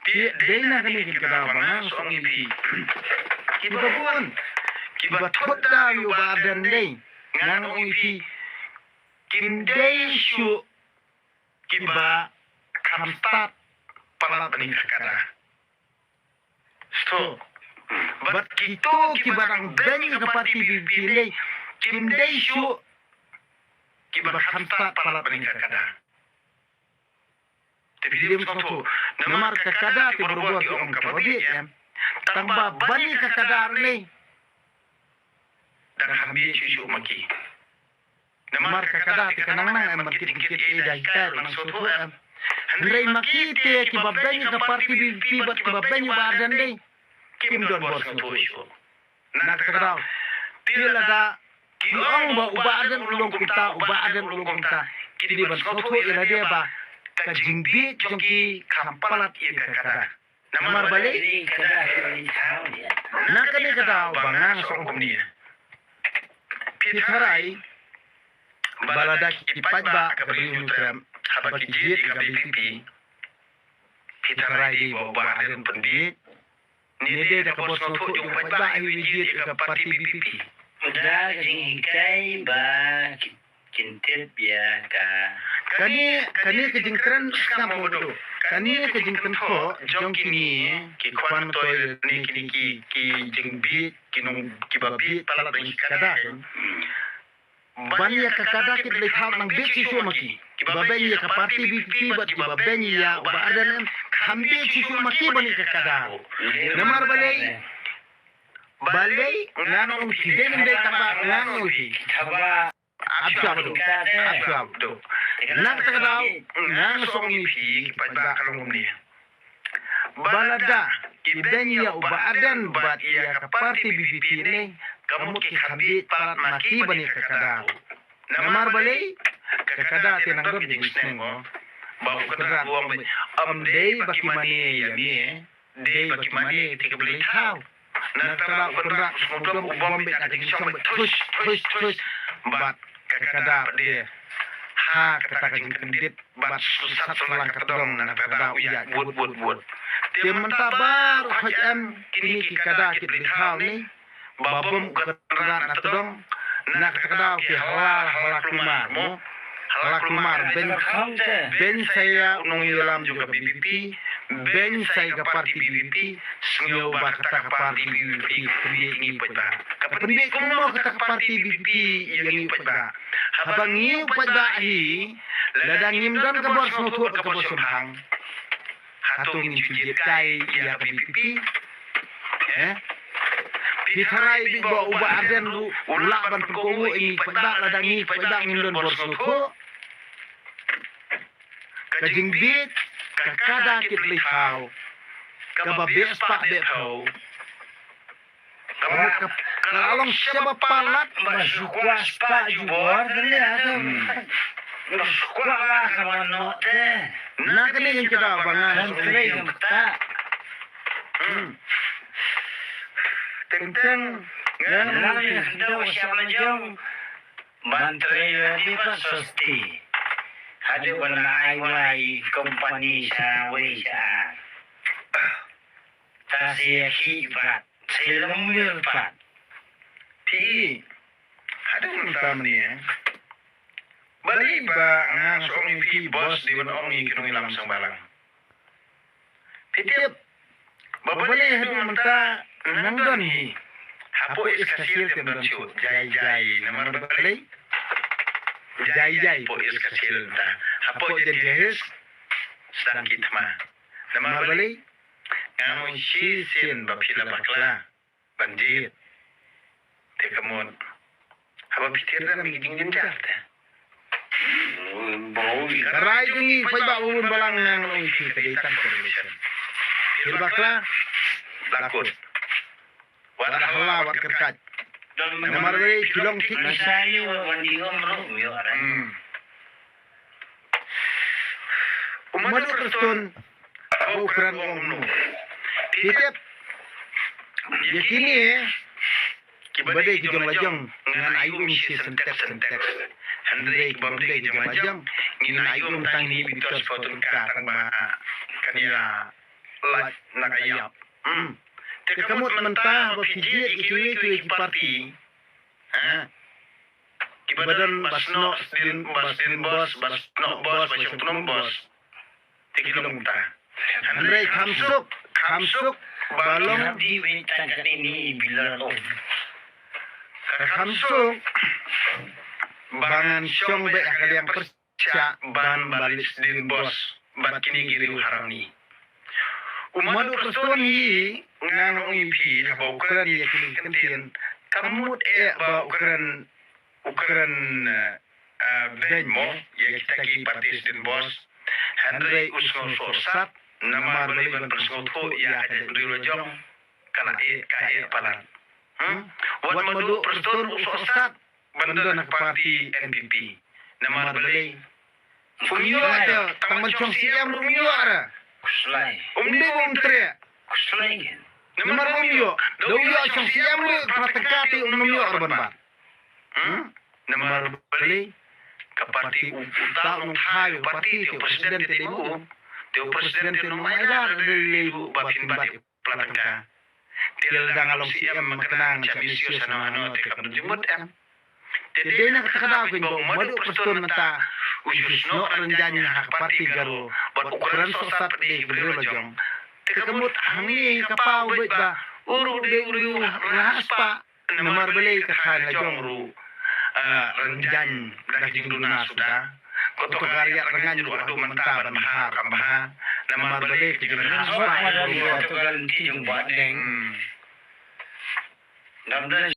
Dena kani kita bangang soong ipi. Kiba pun. Kiba thoda yu badan dei. Ngang ong ipi. Kim dei shu. Kiba kamstat palat bani kakada. So. Bat kito kibarang bengi kapati bibili. Kim dei shu. Kiba kamstat palat bani kakada. Tapi dia mesti namar kakada ti berbuat di om kababi ya. Tangba bani kakada ni. Dan hambi cucu maki. Namar kakada ti kanang nang berkit-kit dahita nang soto am. Hendrai maki ti kibabani kaparti bibat kibabani badan dei. Kim don bor soto isu. Nak kakada. Tilaga kiong ba ubadan ulung kumta. Kidi ban soto ila dia ba. Kajingbi jongki kampalat iya kakada. Namar balik nakani kada bangang soong dia. Pitharai balada kipat ba kabri nutram habaki jit kabri pipi. Pitharai di bawa aden pendit. Nede da kabos noto yung patba ay jit kapati pipi. Udah kajing ikai ba kintit biya ka. Kani kejingkran kamu do. Kani kejingkran ko jong kini ki kwan to ni kini ki jingbi kinung kibabi palat bang kada. Bani ya kakada ki le thak nang besi so maki. Kibaben ya kapati bibi bat kibaben ya ba adan hambe si so maki bani kakada. Namar balai nganong siden de tamba nganong si. Abdo. Nang tagadaw, nang soong ipi, kipadba kalong niya. Balada, ibenya ubaadan bat iya kaparti bibiti ni, kamut kikabit palat maki bani kakadaw. Namar balay, kakada tinanggap di gisneng mo. Bawa kakada buang ba, day baki mani yami day baki mani tikabali tau. Nagtaraw kakada, sumudam ubang bit natin isang tush, bat kakada dia. Ha kata kajing kendit bat susat selang kedong na kada uya buat. Tim mentabar hajam kini kikada kit likhal ni babum keteran na kedong na kada ki halal kumar ben saya unong ilam juga BBP ben saya ke parti BBP sengyo ba kata ke parti BBP priye ingi pada kapendi kumo kata ke parti BBP yang ingi pada habang ingi pada hi ladang ngimdan ke bos nutur ke bos hang hatung injit kai ya ke BBP Pitharai bi ba uba aden lu ulak ban perkowo ingi pada ladang ingi pada ngimdan bos nutur kajing bit kakada kit lihaw kababes pak betau kalong siapa palat masukwas pa jubor dali ato. Masukwa lah kamano te. Nak ni yang kita bangan Menteri gemta. Tentang Nang daw siya jong Menteri di Sosti. Ada warna aiwai kompani sa wisa. Tasya hibat, silang milpat. Pi ada untam ni bali ba ngang soong pi bos di ban ongi kinong ilam sang balang. Titip babali hadu menta nangdon hi. Hapo iskasil temdan chut jai naman bali. Jai po iskasil ta. Hapo jadi his sedang kitma. Naman bali ngang si sin bapila bakla banjir. Tekamon. Haba pitir na meeting din jata. Karay jungi pay ba ulun balang nang isi kadaitan correlation. Hilbakla lakot. Wala hala wat kerkat. Namar bali kilong tik Masali wandi ngomong yo aran. Umadu kriston ukuran omnu. Titip. Yakini Kibadai kijong lajong ngan ayum si sentek. Hendrai kibadai kijong lajong ngan ayum tang ni bitos potong ka tang ba kania laj nakayap. Tekamot mentah bapijit ikiwi parti. Kibadan basno basdin bos basno bos basno bos. Tikilong ta. Andrei kamsuk balong di witangkan ini bilar of. kamsuk bangan syong be akaliang persya ban balis din bos bat kini giri harani. Umadu perstuan hi ngang ipi ba ukuran ya kini kentien kamut ba ukuran benmo ya kita ki partis din bos Henry usno sosat nama balik ban persngoto ya ada dulu jong kana kae palan. Wat madu perstuan sosat banda nak parti NPP nama balik Fumio ada tang mencong siam rumio ada. Kuslay. Umdi tre. Kuslay. Nomor rumio. Doyo chong siam lu pratekati rumio arban ba. Nomor bali ke parti uta nung hayo parti tio presiden te demo. Tio presiden te nung maila dari lebu batin bati platengka. Tiel dangalong siam makenang chamisio sana ano te kam jumut am. Jadi nak kata aku ini madu perstun mata ususno renjanya hak parti garu buat ukuran sosat di beri jong. Tekemut hangi kapau baik ba uru rahas pa namar beli kakhan jong ru renjan dah jingduna sudah. Koto karya rengan juga adu mentah dan mahar kambaha namar beli jingduna Awak sudah. ada dua tu ganti jumpa deng. Namdan